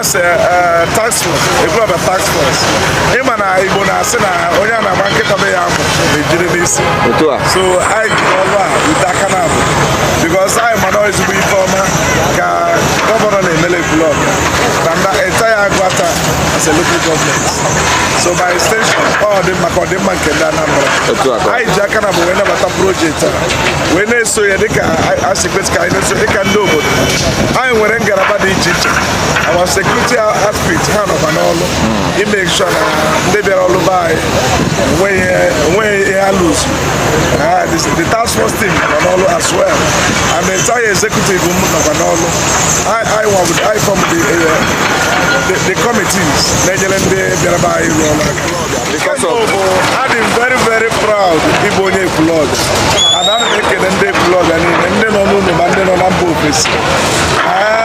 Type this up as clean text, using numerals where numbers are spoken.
as a task force, Ekwulobia task force. Ima na Igbo na-asị na onye na-agba nkịta be ya amụ na-ejiri n'isi. So I ọrụ a wute aka na abụ because I ma na ezigbo ife ọma ka gọvanọ na-emele Ekwulobia na entire Agwata as a local government. So by extension, ọ dị maka ọdịmma nke ndị Anambra. Anyị ji aka na bụ wee nabata projekti a wee na-eso ya dịka aspect ka anyị na-eso dịka ndị obodo. Anyị nwere ngalaba dị iche iche. Our security aspect ha nọkwa n'ọlụ ime sure na ndị bịara ọlụ be anyị enweghị ihe ha lose. The task force team nọ n'ọlụ as well, and the entire executive nọkwa n'ọlụ. I form the committees na-enyere ndị bịara be anyị rụọ ọrụ aka. Because I'm very, very proud ịbụ onye Ekwulobia, and ana m ekele ndị Ekwulobia niile ndị nọ n'ụlọ ma ndị nọ na mba ofesi.